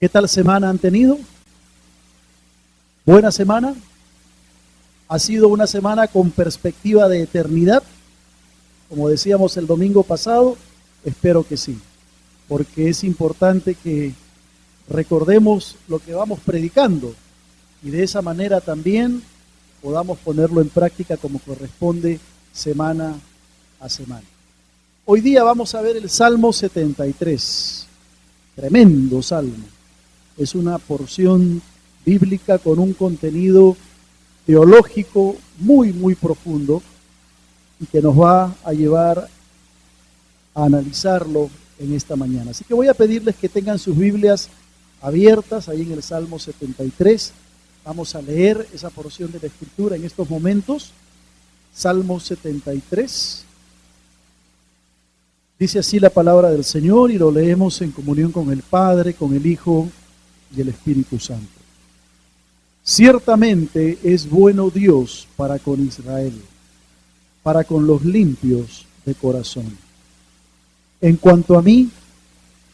¿Qué tal semana han tenido? ¿Buena semana? ¿Ha sido una semana con perspectiva de eternidad? Como decíamos el domingo pasado, espero que sí, porque es importante que recordemos lo que vamos predicando y de esa manera también podamos ponerlo en práctica como corresponde semana a semana. Hoy día vamos a ver el Salmo 73, tremendo salmo. Es una porción bíblica con un contenido teológico muy profundo y que nos va a llevar a analizarlo en esta mañana. Así que voy a pedirles que tengan sus Biblias abiertas ahí en el Salmo 73. Vamos a leer esa porción de la Escritura en estos momentos. Salmo 73. Dice así la palabra del Señor y lo leemos en comunión con el Padre, con el Hijo y el Espíritu Santo. Ciertamente es bueno Dios para con Israel, para con los limpios de corazón. En cuanto a mí,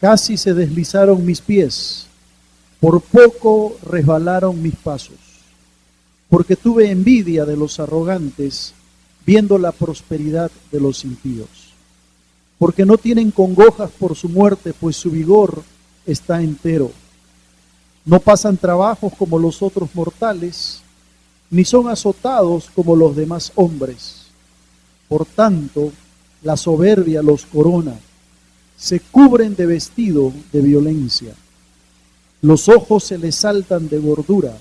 casi se deslizaron mis pies, por poco resbalaron mis pasos, porque tuve envidia de los arrogantes, viendo la prosperidad de los impíos. Porque no tienen congojas por su muerte, pues su vigor está entero. No pasan trabajos como los otros mortales, ni son azotados como los demás hombres. Por tanto, la soberbia los corona, se cubren de vestido de violencia. Los ojos se les saltan de gordura,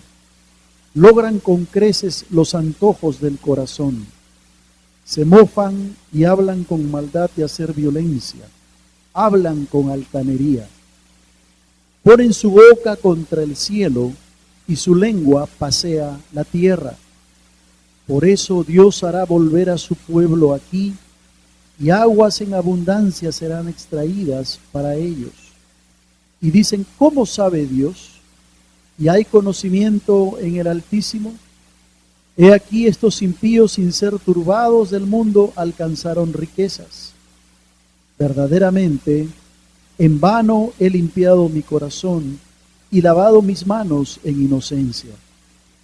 logran con creces los antojos del corazón. Se mofan y hablan con maldad de hacer violencia, hablan con altanería. Ponen su boca contra el cielo y su lengua pasea la tierra. Por eso Dios hará volver a su pueblo aquí, y aguas en abundancia serán extraídas para ellos. Y dicen, ¿cómo sabe Dios? ¿Y hay conocimiento en el Altísimo? He aquí estos impíos, sin ser turbados del mundo, alcanzaron riquezas. Verdaderamente, en vano he limpiado mi corazón y lavado mis manos en inocencia,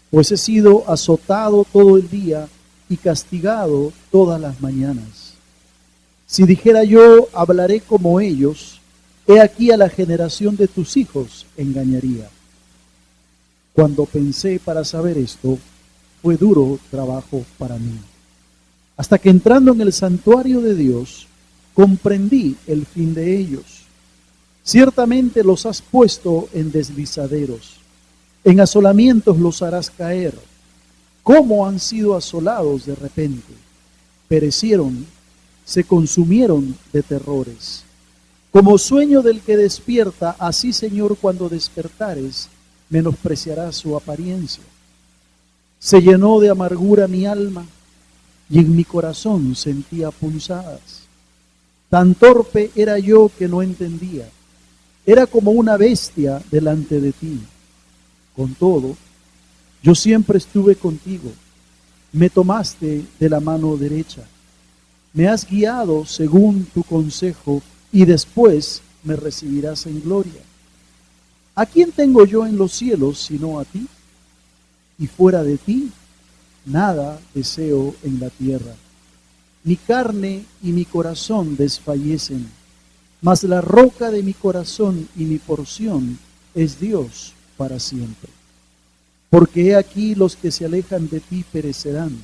pues he sido azotado todo el día y castigado todas las mañanas. Si dijera yo, hablaré como ellos, he aquí a la generación de tus hijos engañaría. Cuando pensé para saber esto, fue duro trabajo para mí. Hasta que entrando en el santuario de Dios, comprendí el fin de ellos. Ciertamente los has puesto en deslizaderos, en asolamientos los harás caer. ¿Cómo han sido asolados de repente? Perecieron, se consumieron de terrores. Como sueño del que despierta, así, Señor, cuando despertares, menospreciarás su apariencia. Se llenó de amargura mi alma, y en mi corazón sentía punzadas. Tan torpe era yo que no entendía. Era como una bestia delante de ti. Con todo, yo siempre estuve contigo. Me tomaste de la mano derecha. Me has guiado según tu consejo y después me recibirás en gloria. ¿A quién tengo yo en los cielos sino a ti? Y fuera de ti, nada deseo en la tierra. Mi carne y mi corazón desfallecen, mas la roca de mi corazón y mi porción es Dios para siempre. Porque he aquí los que se alejan de ti perecerán.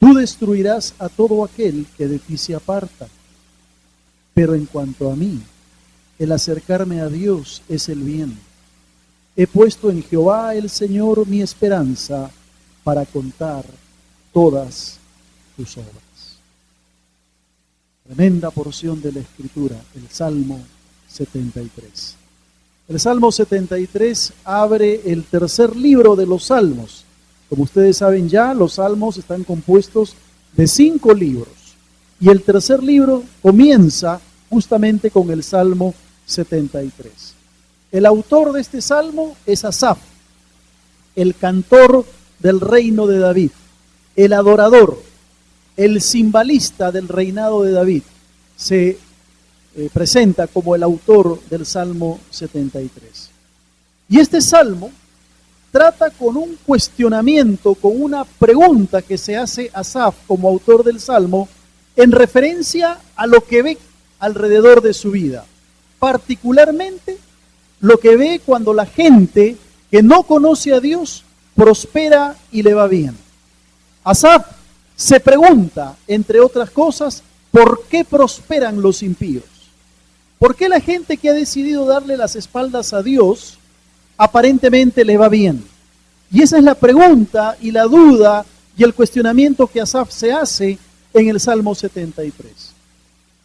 Tú destruirás a todo aquel que de ti se aparta. Pero en cuanto a mí, el acercarme a Dios es el bien. He puesto en Jehová el Señor mi esperanza para contar todas tus obras. Tremenda porción de la Escritura, el Salmo 73. El Salmo 73 abre el tercer libro de los Salmos. Como ustedes saben ya, los Salmos están compuestos de 5 libros. Y el tercer libro comienza justamente con el Salmo 73. El autor de este salmo es Asaf, el cantor del reino de David, el adorador, el cimbalista del reinado de David. Se presenta como el autor del Salmo 73. Y este salmo trata con un cuestionamiento, con una pregunta que se hace Asaf como autor del salmo en referencia a lo que ve alrededor de su vida, particularmente lo que ve cuando la gente que no conoce a Dios prospera y le va bien. Asaf se pregunta, entre otras cosas, ¿por qué prosperan los impíos? ¿Por qué la gente que ha decidido darle las espaldas a Dios aparentemente le va bien? Y esa es la pregunta y la duda y el cuestionamiento que Asaf se hace en el Salmo 73.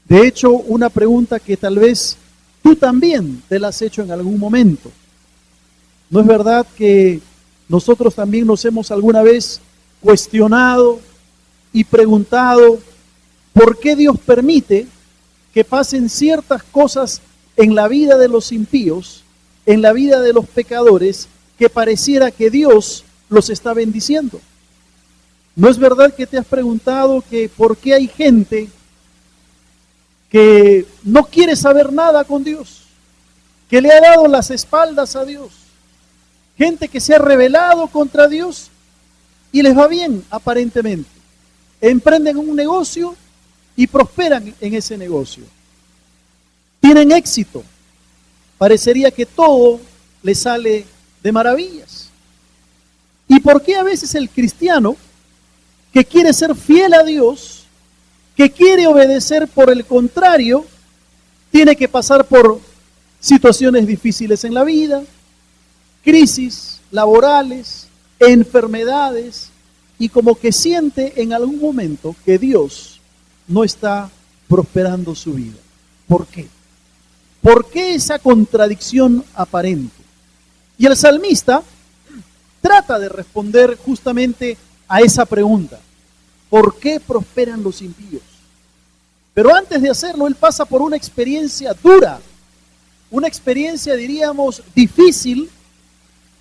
De hecho, una pregunta que tal vez tú también te la has hecho en algún momento. ¿No es verdad que nosotros también nos hemos alguna vez cuestionado y preguntado por qué Dios permite que pasen ciertas cosas en la vida de los impíos, en la vida de los pecadores, que pareciera que Dios los está bendiciendo? ¿No es verdad que te has preguntado que por qué hay gente que no quiere saber nada con Dios, que le ha dado las espaldas a Dios, gente que se ha rebelado contra Dios y les va bien aparentemente, emprenden un negocio y prosperan en ese negocio, tienen éxito, parecería que todo les sale de maravillas? ¿Y por qué a veces el cristiano que quiere ser fiel a Dios, que quiere obedecer, por el contrario, tiene que pasar por situaciones difíciles en la vida, crisis laborales, enfermedades, y como que siente en algún momento que Dios no está prosperando su vida? ¿Por qué? ¿Por qué esa contradicción aparente? Y el salmista trata de responder justamente a esa pregunta. ¿Por qué prosperan los impíos? Pero antes de hacerlo, él pasa por una experiencia dura, una experiencia, diríamos, difícil,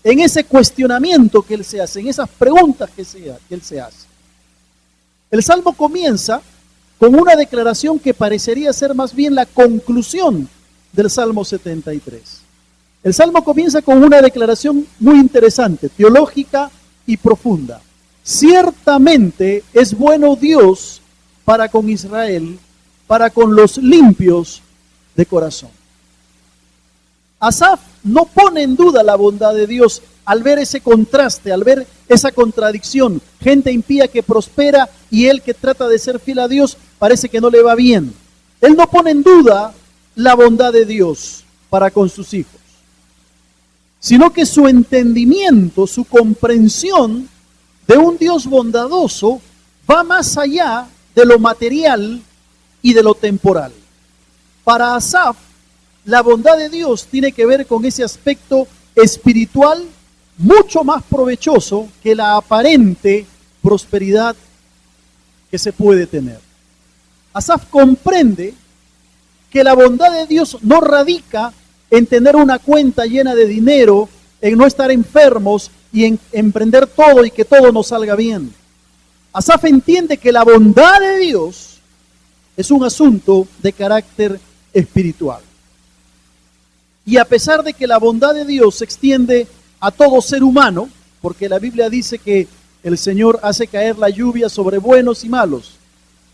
en ese cuestionamiento que él se hace, en esas preguntas que él se hace. El Salmo comienza con una declaración que parecería ser más bien la conclusión del Salmo 73. El Salmo comienza con una declaración muy interesante, teológica y profunda. Ciertamente es bueno Dios para con Israel, para con los limpios de corazón. Asaf no pone en duda la bondad de Dios al ver ese contraste, al ver esa contradicción. Gente impía que prospera y él que trata de ser fiel a Dios parece que no le va bien. Él no pone en duda la bondad de Dios para con sus hijos, sino que su entendimiento, su comprensión de un Dios bondadoso va más allá de lo material y de lo temporal. Para Asaf, la bondad de Dios tiene que ver con ese aspecto espiritual mucho más provechoso que la aparente prosperidad que se puede tener. Asaf comprende que la bondad de Dios no radica en tener una cuenta llena de dinero, en no estar enfermos y en emprender todo y que todo nos salga bien. Asaf entiende que la bondad de Dios es un asunto de carácter espiritual. Y a pesar de que la bondad de Dios se extiende a todo ser humano, porque la Biblia dice que el Señor hace caer la lluvia sobre buenos y malos,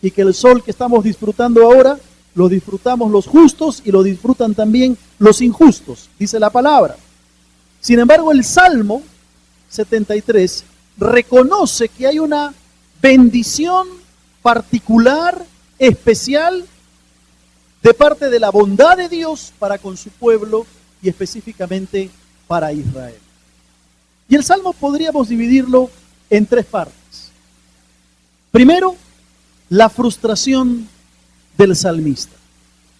y que el sol que estamos disfrutando ahora, lo disfrutamos los justos y lo disfrutan también los injustos, dice la palabra. Sin embargo, el Salmo 73 reconoce que hay una bendición particular, especial, de parte de la bondad de Dios para con su pueblo y específicamente para Israel. Y el Salmo podríamos dividirlo en tres partes. Primero, la frustración del salmista.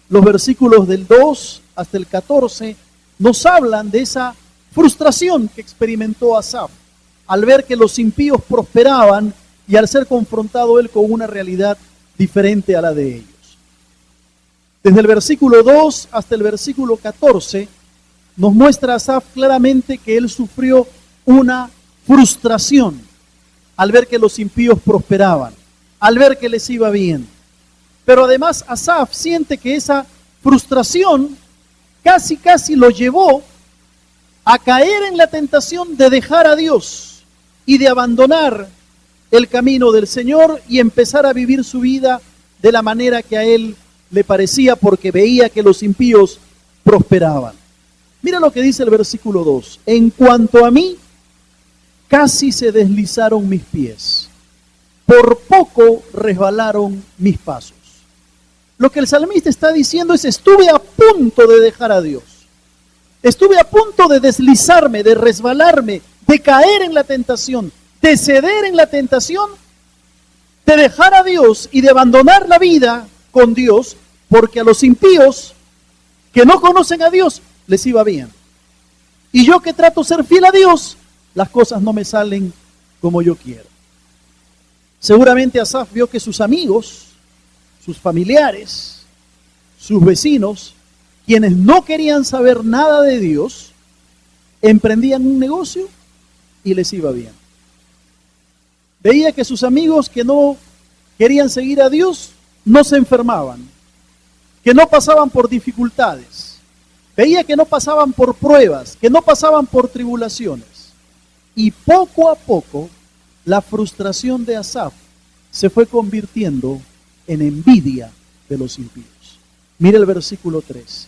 Los versículos del 2 hasta el 14 nos hablan de esa frustración que experimentó Asaf al ver que los impíos prosperaban y al ser confrontado él con una realidad diferente a la de ellos. Desde el versículo 2 hasta el versículo 14 nos muestra Asaf claramente que él sufrió una frustración al ver que los impíos prosperaban, al ver que les iba bien. Pero además Asaf siente que esa frustración casi lo llevó a caer en la tentación de dejar a Dios y de abandonar el camino del Señor y empezar a vivir su vida de la manera que a él le parecía, porque veía que los impíos prosperaban. Mira lo que dice el versículo 2. En cuanto a mí, casi se deslizaron mis pies, por poco resbalaron mis pasos. Lo que el salmista está diciendo es: estuve a punto de dejar a Dios. Estuve a punto de deslizarme, de resbalarme, de caer en la tentación, de ceder en la tentación, de dejar a Dios y de abandonar la vida con Dios, porque a los impíos que no conocen a Dios les iba bien. Y yo, que trato de ser fiel a Dios, las cosas no me salen como yo quiero. Seguramente Asaf vio que sus amigos, sus familiares, sus vecinos, quienes no querían saber nada de Dios, emprendían un negocio y les iba bien. Veía que sus amigos que no querían seguir a Dios no se enfermaban, que no pasaban por dificultades. Veía que no pasaban por pruebas, que no pasaban por tribulaciones. Y poco a poco la frustración de Asaf se fue convirtiendo en envidia de los impíos. Mira el versículo 3.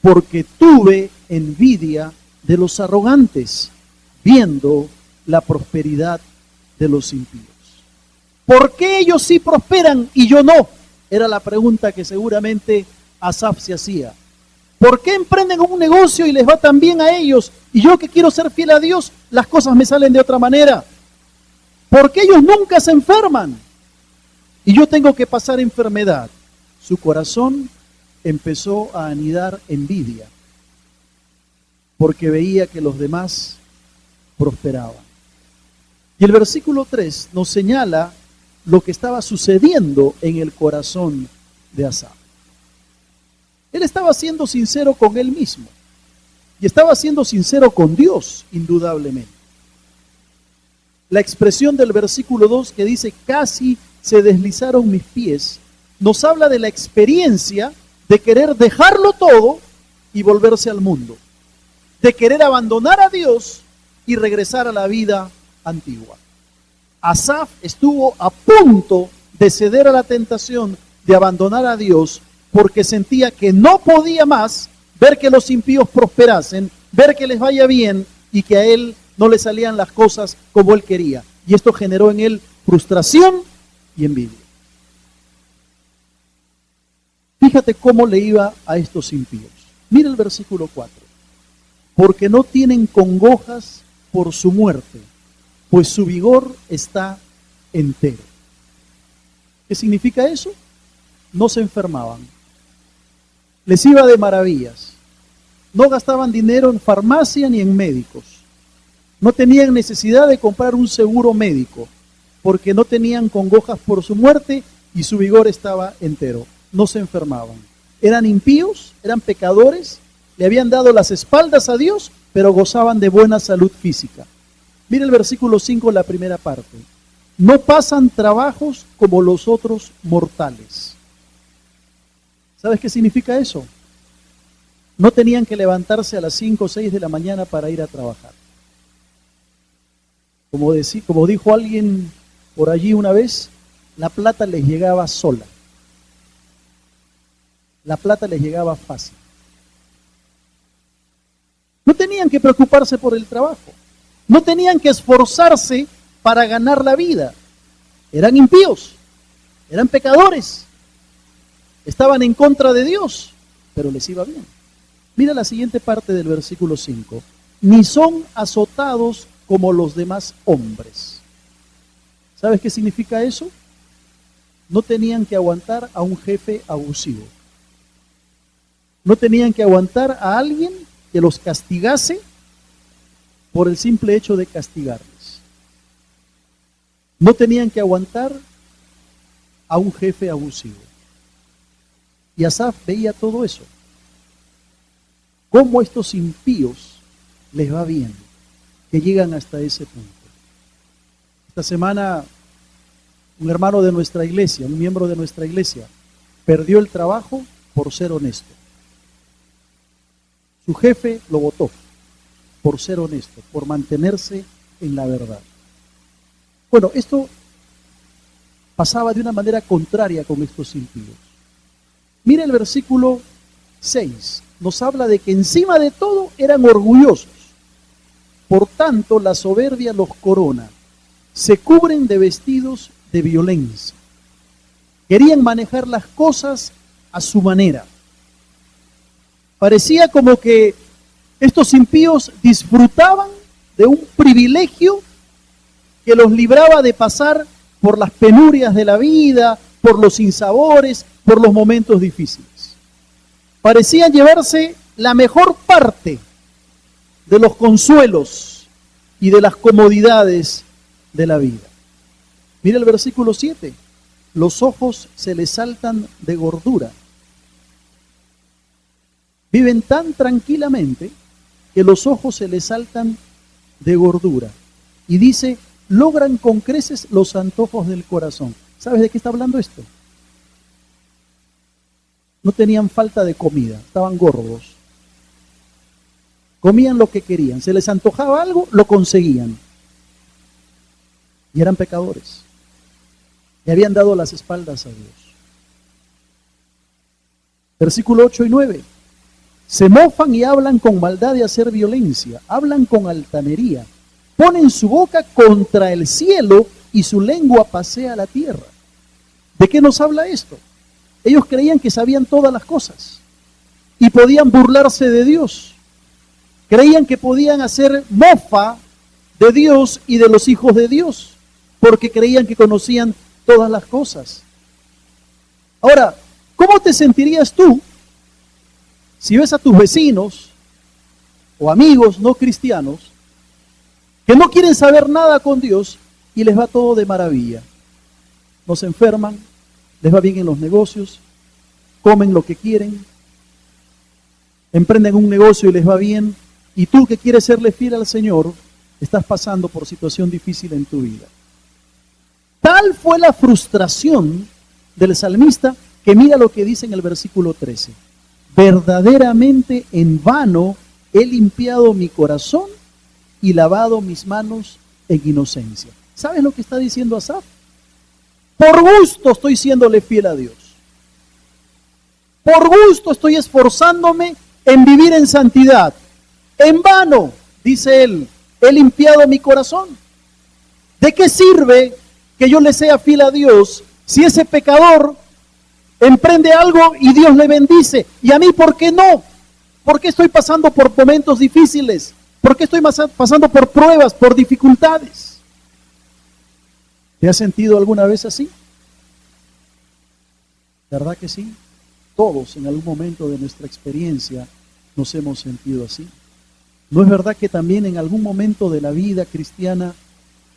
Porque tuve envidia de los arrogantes, viendo la prosperidad de los impíos. ¿Por qué ellos sí prosperan y yo no? Era la pregunta que seguramente Asaf se hacía. ¿Por qué emprenden un negocio y les va tan bien a ellos? Y yo, que quiero ser fiel a Dios, las cosas me salen de otra manera. ¿Por qué ellos nunca se enferman y yo tengo que pasar enfermedad? Su corazón empezó a anidar envidia, porque veía que los demás prosperaban. Y el versículo 3 nos señala lo que estaba sucediendo en el corazón de Asaf. Él estaba siendo sincero con él mismo y estaba siendo sincero con Dios, indudablemente. La expresión del versículo 2 que dice: casi se deslizaron mis pies, nos habla de la experiencia de querer dejarlo todo y volverse al mundo, de querer abandonar a Dios y regresar a la vida antigua. Asaf estuvo a punto de ceder a la tentación de abandonar a Dios, porque sentía que no podía más ver que los impíos prosperasen, ver que les vaya bien y que a él no le salían las cosas como él quería. Y esto generó en él frustración y envidia. Fíjate cómo le iba a estos impíos. Mira el versículo 4. Porque no tienen congojas por su muerte, pues su vigor está entero. ¿Qué significa eso? No se enfermaban. Les iba de maravillas. No gastaban dinero en farmacia ni en médicos. No tenían necesidad de comprar un seguro médico, porque no tenían congojas por su muerte y su vigor estaba entero. No se enfermaban. Eran impíos, eran pecadores, le habían dado las espaldas a Dios, pero gozaban de buena salud física. Mira el versículo 5, la primera parte. No pasan trabajos como los otros mortales. ¿Sabes qué significa eso? No tenían que levantarse a las 5 o 6 de la mañana para ir a trabajar. Como dijo alguien por allí una vez, la plata les llegaba sola. La plata les llegaba fácil. No tenían que preocuparse por el trabajo. No tenían que esforzarse para ganar la vida. Eran impíos, eran pecadores. Estaban en contra de Dios, pero les iba bien. Mira la siguiente parte del versículo 5. Ni son azotados como los demás hombres. ¿Sabes qué significa eso? No tenían que aguantar a un jefe abusivo. No tenían que aguantar a alguien que los castigase por el simple hecho de castigarles. No tenían que aguantar a un jefe abusivo. Y Asaf veía todo eso. Cómo estos impíos les va bien, que llegan hasta ese punto. Esta semana un hermano de nuestra iglesia, un miembro de nuestra iglesia, perdió el trabajo por ser honesto. Su jefe lo botó por ser honesto, por mantenerse en la verdad. Bueno, esto pasaba de una manera contraria con estos impíos. Mira el versículo 6, nos habla de que encima de todo eran orgullosos. Por tanto, la soberbia los corona. Se cubren de vestidos de violencia. Querían manejar las cosas a su manera. Parecía como que estos impíos disfrutaban de un privilegio que los libraba de pasar por las penurias de la vida, por los sinsabores, por los momentos difíciles. Parecían llevarse la mejor parte de los consuelos y de las comodidades de la vida. Mira el versículo 7. Los ojos se les saltan de gordura. Viven tan tranquilamente que los ojos se les saltan de gordura. Y dice, logran con creces los antojos del corazón. ¿Sabes de qué está hablando esto? No tenían falta de comida, estaban gordos. Comían lo que querían, se les antojaba algo, lo conseguían. Y eran pecadores. Y habían dado las espaldas a Dios. Versículo 8 y 9. Se mofan y hablan con maldad de hacer violencia, hablan con altanería, ponen su boca contra el cielo y su lengua pasea la tierra. ¿De qué nos habla esto? Ellos creían que sabían todas las cosas y podían burlarse de Dios. Creían que podían hacer mofa de Dios y de los hijos de Dios, porque creían que conocían todas las cosas. Ahora, ¿cómo te sentirías tú si ves a tus vecinos o amigos no cristianos que no quieren saber nada con Dios y les va todo de maravilla? No se enferman, les va bien en los negocios, comen lo que quieren, emprenden un negocio y les va bien, y tú que quieres serle fiel al Señor, estás pasando por situación difícil en tu vida. Tal fue la frustración del salmista que mira lo que dice en el versículo 13. Verdaderamente en vano he limpiado mi corazón y lavado mis manos en inocencia. ¿Sabes lo que está diciendo Asaf? Por gusto estoy siéndole fiel a Dios. Por gusto estoy esforzándome en vivir en santidad. En vano, dice él, he limpiado mi corazón. ¿De qué sirve que yo le sea fiel a Dios si ese pecador emprende algo y Dios le bendice? ¿Y a mí por qué no? ¿Por qué estoy pasando por momentos difíciles? ¿Por qué estoy pasando por pruebas, por dificultades? ¿Te has sentido alguna vez así? ¿Verdad que sí? Todos en algún momento de nuestra experiencia nos hemos sentido así. ¿No es verdad que también en algún momento de la vida cristiana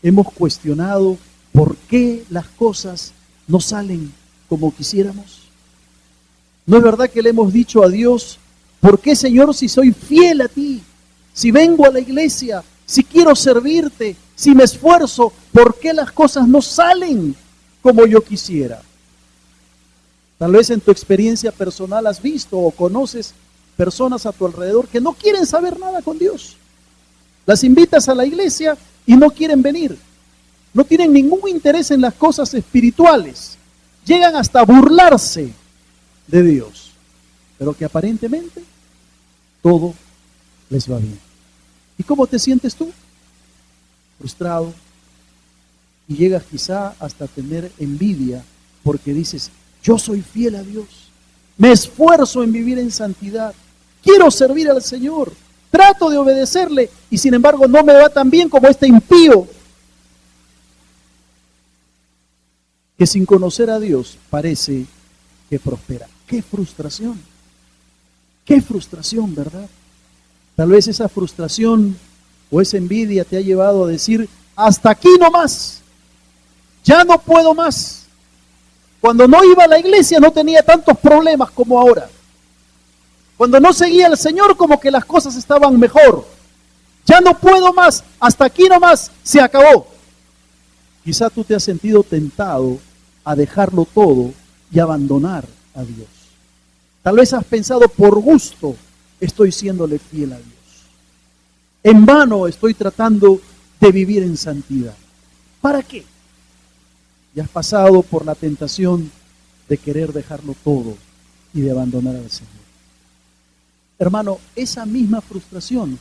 hemos cuestionado por qué las cosas no salen como quisiéramos? ¿No es verdad que le hemos dicho a Dios, ¿por qué, Señor, si soy fiel a ti, si vengo a la iglesia, si quiero servirte, si me esfuerzo, por qué las cosas no salen como yo quisiera? Tal vez en tu experiencia personal has visto o conoces personas a tu alrededor que no quieren saber nada con Dios. Las invitas a la iglesia y no quieren venir. No tienen ningún interés en las cosas espirituales. Llegan hasta a burlarse de Dios. Pero que aparentemente todo les va bien. ¿Y cómo te sientes tú? Frustrado. Y llegas quizá hasta tener envidia porque dices, yo soy fiel a Dios. Me esfuerzo en vivir en santidad. Quiero servir al Señor. Trato de obedecerle y sin embargo no me va tan bien como este impío que sin conocer a Dios parece que prospera. ¡Qué frustración! ¡Qué frustración!, ¿verdad? Tal vez esa frustración o esa envidia te ha llevado a decir, hasta aquí nomás, ya no puedo más. Cuando no iba a la iglesia no tenía tantos problemas como ahora. Cuando no seguía al Señor como que las cosas estaban mejor. Ya no puedo más, hasta aquí nomás, se acabó. Quizá tú te has sentido tentado a dejarlo todo y abandonar a Dios. Tal vez has pensado, por gusto estoy siéndole fiel a Dios. En vano estoy tratando de vivir en santidad. ¿Para qué? Ya has pasado por la tentación de querer dejarlo todo y de abandonar al Señor. Hermano, esa misma frustración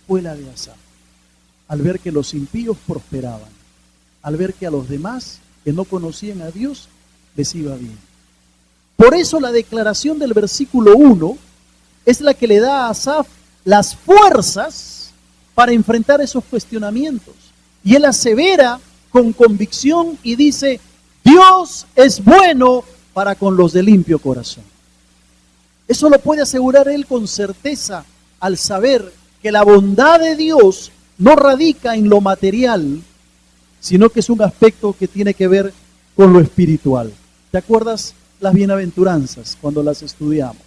fue la de Asaf, al ver que los impíos prosperaban, al ver que a los demás que no conocían a Dios les iba bien. Por eso la declaración del versículo 1 es la que le da a Asaf las fuerzas para enfrentar esos cuestionamientos. Y él asevera con convicción y dice: Dios es bueno para con los de limpio corazón. Eso lo puede asegurar él con certeza al saber que la bondad de Dios no radica en lo material, sino que es un aspecto que tiene que ver con lo espiritual. ¿Te acuerdas las bienaventuranzas cuando las estudiamos?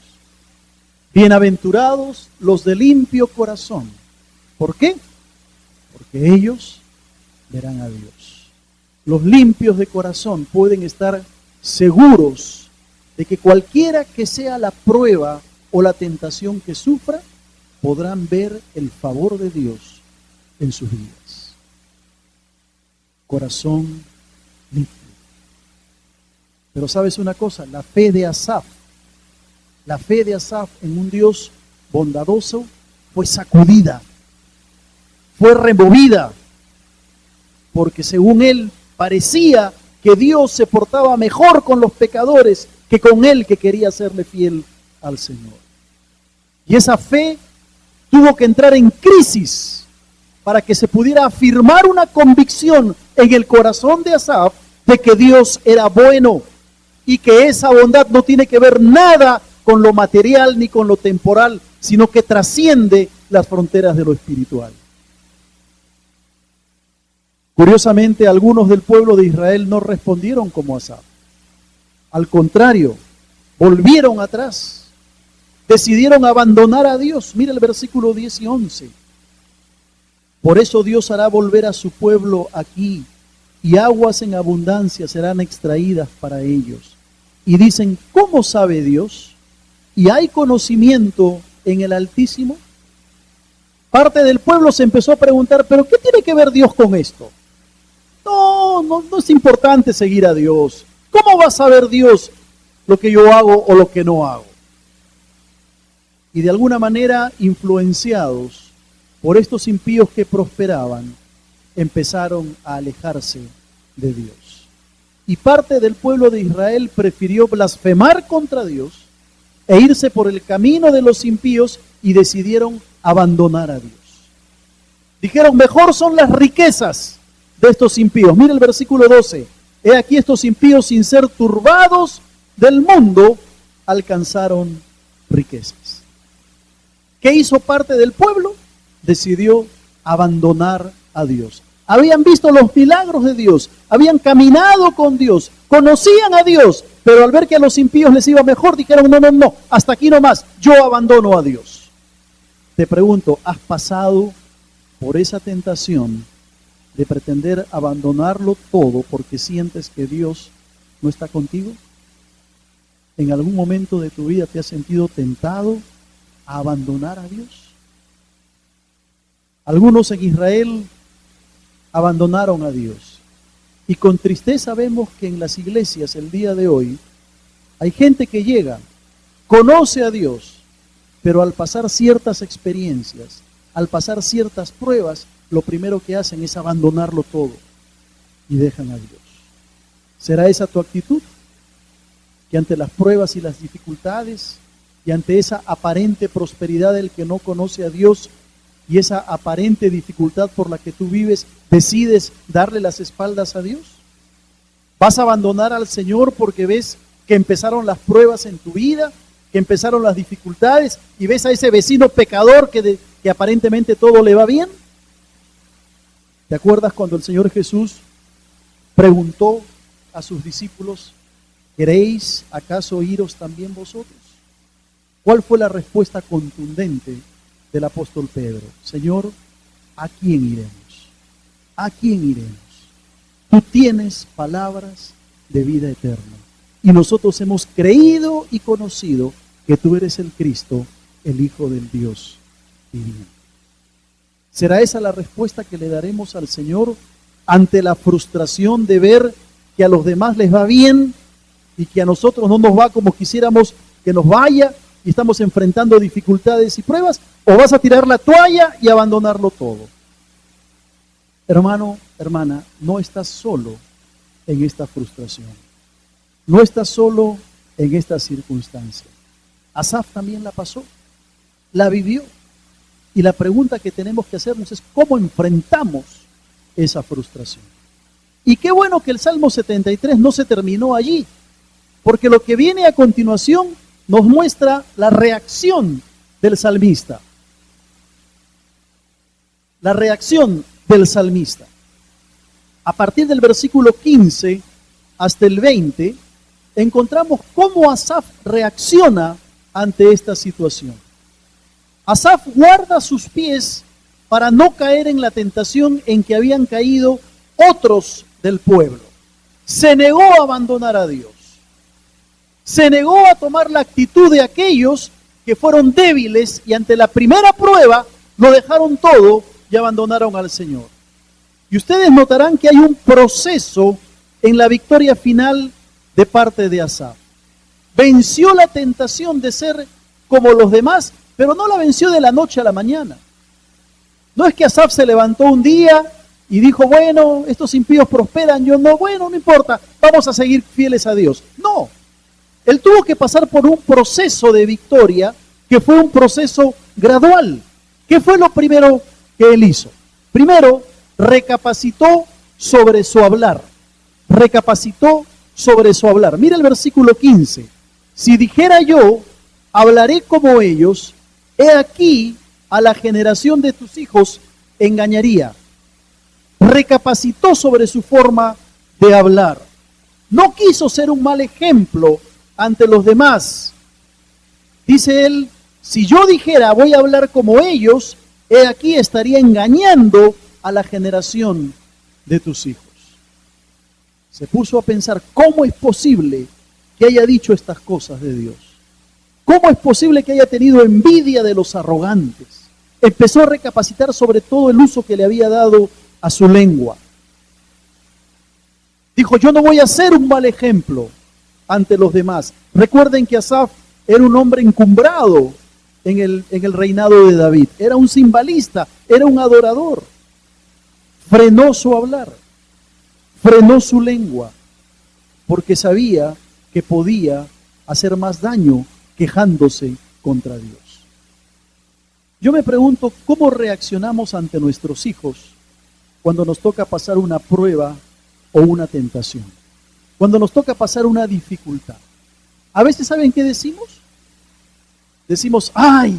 Bienaventurados los de limpio corazón. ¿Por qué? Porque ellos verán a Dios. Los limpios de corazón pueden estar seguros de que cualquiera que sea la prueba o la tentación que sufra, podrán ver el favor de Dios en sus vidas. Corazón limpio. Pero ¿sabes una cosa? La fe de Asaf en un Dios bondadoso fue sacudida, fue removida, porque según él parecía que Dios se portaba mejor con los pecadores que con él, que quería serle fiel al Señor. Y esa fe tuvo que entrar en crisis para que se pudiera afirmar una convicción en el corazón de Asaf de que Dios era bueno y que esa bondad no tiene que ver nada con lo material ni con lo temporal, sino que trasciende las fronteras de lo espiritual. Curiosamente, algunos del pueblo de Israel no respondieron como Asaf. Al contrario, volvieron atrás, decidieron abandonar a Dios. Mira el versículo 10 y 11. Por eso Dios hará volver a su pueblo aquí, y aguas en abundancia serán extraídas para ellos. Y dicen: ¿cómo sabe Dios? ¿Y hay conocimiento en el Altísimo? Parte del pueblo se empezó a preguntar: ¿pero qué tiene que ver Dios con esto? No es importante seguir a Dios. ¿Cómo va a saber Dios lo que yo hago o lo que no hago? Y de alguna manera, influenciados por estos impíos que prosperaban, empezaron a alejarse de Dios. Y parte del pueblo de Israel prefirió blasfemar contra Dios e irse por el camino de los impíos y decidieron abandonar a Dios. Dijeron: mejor son las riquezas de estos impíos. Mira el versículo 12. He aquí estos impíos, sin ser turbados del mundo, alcanzaron riquezas. ¿Qué hizo parte del pueblo? Decidió abandonar a Dios. Habían visto los milagros de Dios, habían caminado con Dios, conocían a Dios, pero al ver que a los impíos les iba mejor, dijeron: no, hasta aquí nomás, yo abandono a Dios. Te pregunto, ¿has pasado por esa tentación de pretender abandonarlo todo porque sientes que Dios no está contigo? ¿En algún momento de tu vida te has sentido tentado a abandonar a Dios? Algunos en Israel abandonaron a Dios. Y con tristeza vemos que en las iglesias el día de hoy hay gente que llega, conoce a Dios, pero al pasar ciertas experiencias, al pasar ciertas pruebas, lo primero que hacen es abandonarlo todo y dejan a Dios. ¿Será esa tu actitud? Que ante las pruebas y las dificultades y ante esa aparente prosperidad del que no conoce a Dios y esa aparente dificultad por la que tú vives, decides darle las espaldas a Dios. ¿Vas a abandonar al Señor porque ves que empezaron las pruebas en tu vida, que empezaron las dificultades y ves a ese vecino pecador que aparentemente todo le va bien? ¿Te acuerdas cuando el Señor Jesús preguntó a sus discípulos: ¿queréis acaso iros también vosotros? ¿Cuál fue la respuesta contundente del apóstol Pedro? Señor, ¿a quién iremos? ¿A quién iremos? Tú tienes palabras de vida eterna. Y nosotros hemos creído y conocido que tú eres el Cristo, el Hijo del Dios divino. ¿Será esa la respuesta que le daremos al Señor ante la frustración de ver que a los demás les va bien y que a nosotros no nos va como quisiéramos que nos vaya y estamos enfrentando dificultades y pruebas? ¿O vas a tirar la toalla y abandonarlo todo? Hermano, hermana, no estás solo en esta frustración. No estás solo en esta circunstancia. Asaf también la pasó, la vivió. Y la pregunta que tenemos que hacernos es ¿cómo enfrentamos esa frustración? Y qué bueno que el Salmo 73 no se terminó allí, porque lo que viene a continuación nos muestra la reacción del salmista. La reacción del salmista. A partir del versículo 15 hasta el 20, encontramos cómo Asaf reacciona ante esta situación. Asaf guarda sus pies para no caer en la tentación en que habían caído otros del pueblo. Se negó a abandonar a Dios. Se negó a tomar la actitud de aquellos que fueron débiles y ante la primera prueba lo dejaron todo y abandonaron al Señor. Y ustedes notarán que hay un proceso en la victoria final de parte de Asaf. Venció la tentación de ser como los demás, pero no la venció de la noche a la mañana. No es que Asaf se levantó un día y dijo, bueno, estos impíos prosperan, yo no, bueno, no importa, vamos a seguir fieles a Dios. No, él tuvo que pasar por un proceso de victoria que fue un proceso gradual. ¿Qué fue lo primero que él hizo? Primero, recapacitó sobre su hablar. Recapacitó sobre su hablar. Mira el versículo 15. Si dijera yo, hablaré como ellos, he aquí a la generación de tus hijos engañaría. Recapacitó sobre su forma de hablar. No quiso ser un mal ejemplo ante los demás. Dice él, si yo dijera voy a hablar como ellos, he aquí estaría engañando a la generación de tus hijos. Se puso a pensar, ¿cómo es posible que haya dicho estas cosas de Dios? ¿Cómo es posible que haya tenido envidia de los arrogantes? Empezó a recapacitar sobre todo el uso que le había dado a su lengua. Dijo, yo no voy a ser un mal ejemplo ante los demás. Recuerden que Asaf era un hombre encumbrado en el reinado de David. Era un cimbalista, era un adorador. Frenó su hablar, frenó su lengua, porque sabía que podía hacer más daño quejándose contra Dios. Yo me pregunto, ¿cómo reaccionamos ante nuestros hijos cuando nos toca pasar una prueba o una tentación? Cuando nos toca pasar una dificultad. A veces, ¿saben qué decimos? Decimos, ay,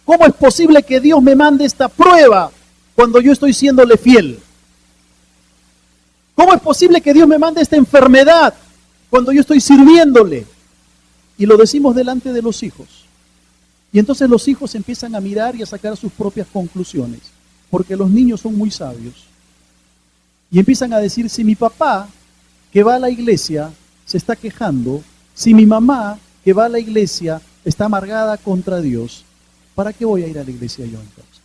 ¿cómo es posible que Dios me mande esta prueba cuando yo estoy siéndole fiel? ¿Cómo es posible que Dios me mande esta enfermedad cuando yo estoy sirviéndole? Y lo decimos delante de los hijos. Y entonces los hijos empiezan a mirar y a sacar sus propias conclusiones, porque los niños son muy sabios. Y empiezan a decir, si mi papá, que va a la iglesia, se está quejando, si mi mamá, que va a la iglesia, está amargada contra Dios, ¿para qué voy a ir a la iglesia yo entonces?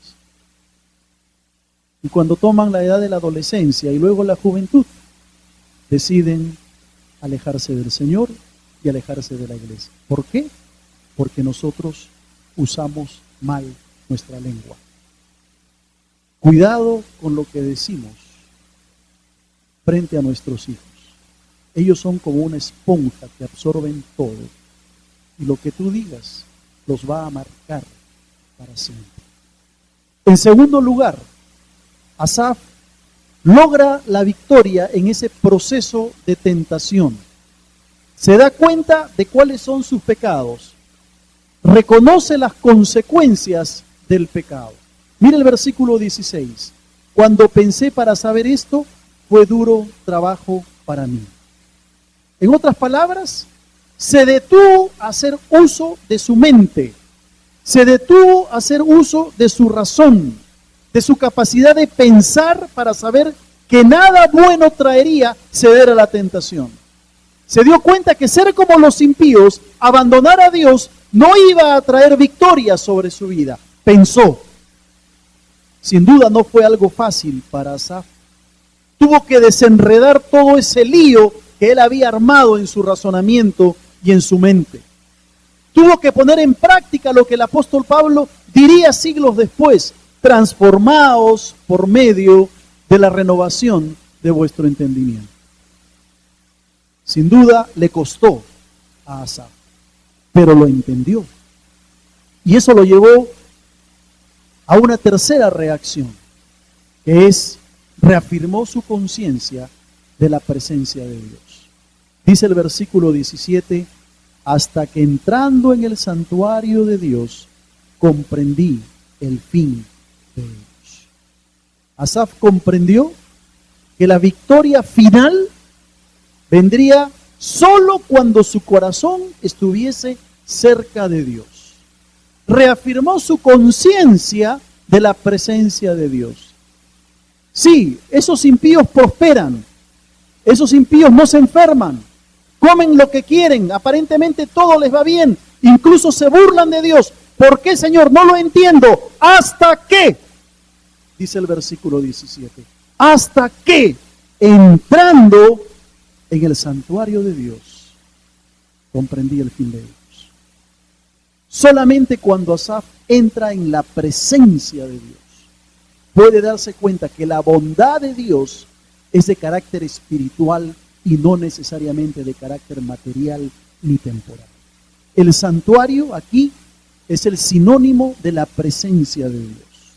Y cuando toman la edad de la adolescencia y luego la juventud, deciden alejarse del Señor y alejarse de la iglesia. ¿Por qué? Porque nosotros usamos mal nuestra lengua. Cuidado con lo que decimos frente a nuestros hijos. Ellos son como una esponja que absorben todo. Y lo que tú digas los va a marcar para siempre. En segundo lugar, Asaf logra la victoria en ese proceso de tentación. Se da cuenta de cuáles son sus pecados. Reconoce las consecuencias del pecado. Mira el versículo 16. Cuando pensé para saber esto, fue duro trabajo para mí. En otras palabras, se detuvo a hacer uso de su mente. Se detuvo a hacer uso de su razón, de su capacidad de pensar para saber que nada bueno traería ceder a la tentación. Se dio cuenta que ser como los impíos, abandonar a Dios, no iba a traer victoria sobre su vida. Pensó. Sin duda no fue algo fácil para Asaf. Tuvo que desenredar todo ese lío que él había armado en su razonamiento y en su mente. Tuvo que poner en práctica lo que el apóstol Pablo diría siglos después: transformaos por medio de la renovación de vuestro entendimiento. Sin duda le costó a Asaf, pero lo entendió. Y eso lo llevó a una tercera reacción, que es: reafirmó su conciencia de la presencia de Dios. Dice el versículo 17: hasta que entrando en el santuario de Dios, comprendí el fin de ellos. Asaf comprendió que la victoria final vendría solo cuando su corazón estuviese cerca de Dios. Reafirmó su conciencia de la presencia de Dios. Sí, esos impíos prosperan, esos impíos no se enferman, comen lo que quieren, aparentemente todo les va bien, incluso se burlan de Dios. ¿Por qué, Señor? No lo entiendo. ¿Hasta qué? Dice el versículo 17. Hasta que, entrando en el santuario de Dios, comprendí el fin de ellos. Solamente cuando Asaf entra en la presencia de Dios, puede darse cuenta que la bondad de Dios es de carácter espiritual y no necesariamente de carácter material ni temporal. El santuario aquí es el sinónimo de la presencia de Dios.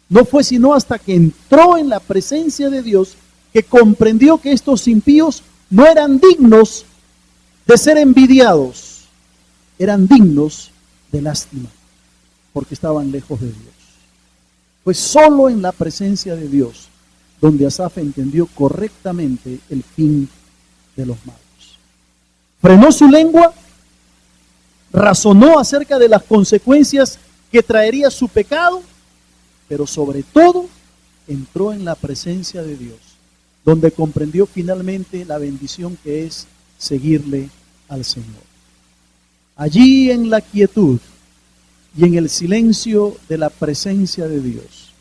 No fue sino hasta que entró en la presencia de Dios que comprendió que estos impíos no eran dignos de ser envidiados, eran dignos de lástima, porque estaban lejos de Dios. Fue solo en la presencia de Dios donde Asaf entendió correctamente el fin de los malos. Frenó su lengua, razonó acerca de las consecuencias que traería su pecado, pero sobre todo entró en la presencia de Dios, donde comprendió finalmente la bendición que es seguirle al Señor. Allí en la quietud y en el silencio de la presencia de Dios,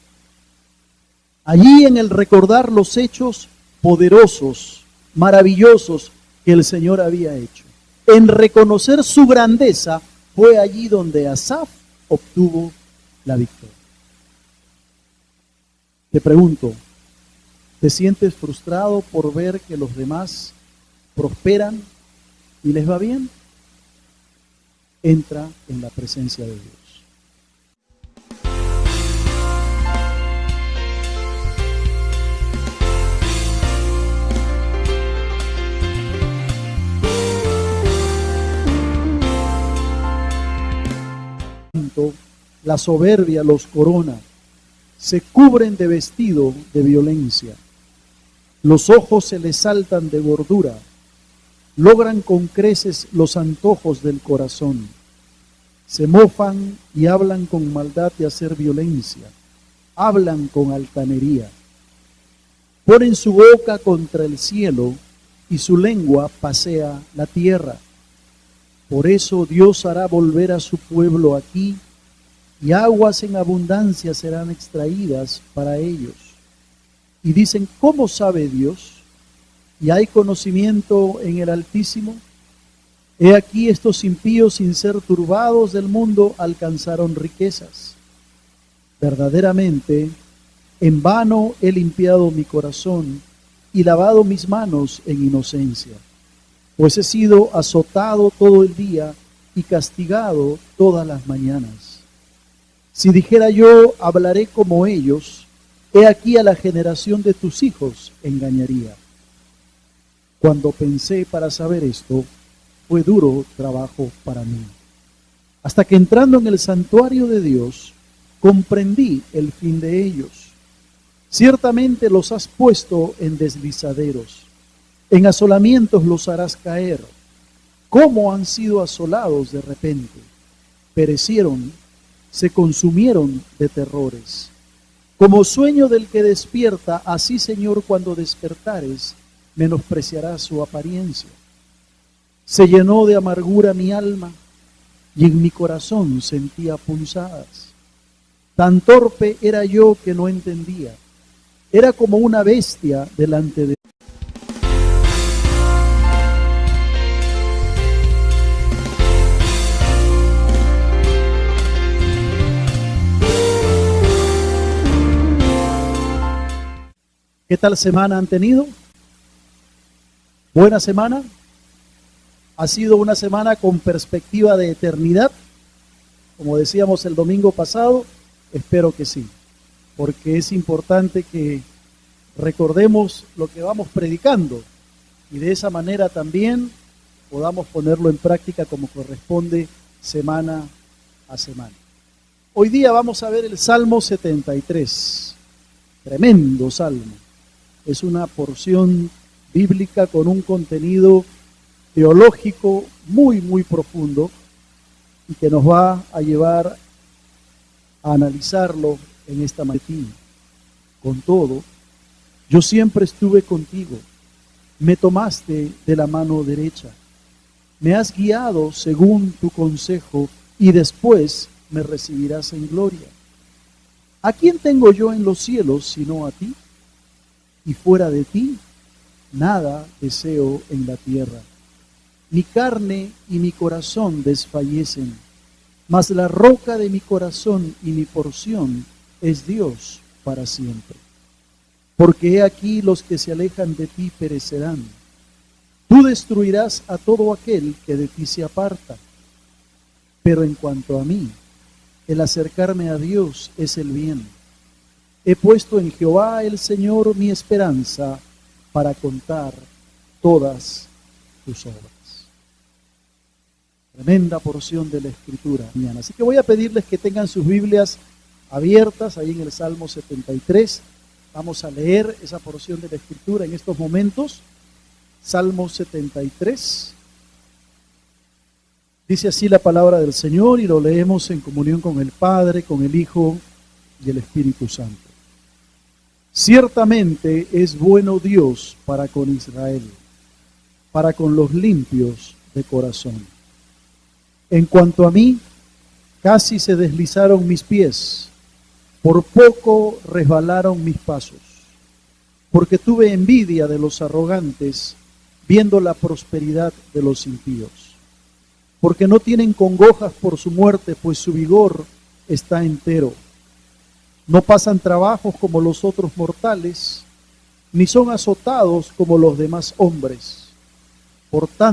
allí en el recordar los hechos poderosos, maravillosos que el Señor había hecho, en reconocer su grandeza, fue allí donde Asaf obtuvo la victoria. Te pregunto, ¿te sientes frustrado por ver que los demás prosperan y les va bien? Entra en la presencia de Dios. La soberbia los corona, se cubren de vestido de violencia, los ojos se les saltan de gordura, logran con creces los antojos del corazón, se mofan y hablan con maldad de hacer violencia, hablan con altanería, ponen su boca contra el cielo y su lengua pasea la tierra. Por eso Dios hará volver a su pueblo aquí, y aguas en abundancia serán extraídas para ellos. Y dicen, ¿cómo sabe Dios? ¿Y hay conocimiento en el Altísimo? He aquí estos impíos, sin ser turbados del mundo, alcanzaron riquezas. Verdaderamente, en vano he limpiado mi corazón y lavado mis manos en inocencia, pues he sido azotado todo el día y castigado todas las mañanas. Si dijera yo, hablaré como ellos, he aquí a la generación de tus hijos engañaría. Cuando pensé para saber esto, fue duro trabajo para mí. Hasta que entrando en el santuario de Dios, comprendí el fin de ellos. Ciertamente los has puesto en deslizaderos, en asolamientos los harás caer. ¿Cómo han sido asolados de repente? Perecieron, se consumieron de terrores. Como sueño del que despierta, así, Señor, cuando despertares, menospreciarás su apariencia. Se llenó de amargura mi alma, y en mi corazón sentía punzadas. Tan torpe era yo que no entendía. Era como una bestia delante de... ¿Qué tal semana han tenido? ¿Buena semana? ¿Ha sido una semana con perspectiva de eternidad? Como decíamos el domingo pasado, espero que sí, porque es importante que recordemos lo que vamos predicando y de esa manera también podamos ponerlo en práctica como corresponde semana a semana. Hoy día vamos a ver el Salmo 73, tremendo salmo. Es una porción bíblica con un contenido teológico muy profundo y que nos va a llevar a analizarlo en esta mañana. Con todo, yo siempre estuve contigo, me tomaste de la mano derecha, me has guiado según tu consejo y después me recibirás en gloria. ¿A quién tengo yo en los cielos sino a ti? Y fuera de ti, nada deseo en la tierra. Mi carne y mi corazón desfallecen, mas la roca de mi corazón y mi porción es Dios para siempre. Porque he aquí los que se alejan de ti perecerán. Tú destruirás a todo aquel que de ti se aparta. Pero en cuanto a mí, el acercarme a Dios es el bien. He puesto en Jehová el Señor mi esperanza para contar todas tus obras. Tremenda porción de la Escritura mañana. Así que voy a pedirles que tengan sus Biblias abiertas ahí en el Salmo 73. Vamos a leer esa porción de la Escritura en estos momentos. Salmo 73. Dice así la palabra del Señor y lo leemos en comunión con el Padre, con el Hijo y el Espíritu Santo. Ciertamente es bueno Dios para con Israel, para con los limpios de corazón. En cuanto a mí, casi se deslizaron mis pies, por poco resbalaron mis pasos, porque tuve envidia de los arrogantes, viendo la prosperidad de los impíos. Porque no tienen congojas por su muerte, pues su vigor está entero. No pasan trabajos como los otros mortales, ni son azotados como los demás hombres. Por tanto,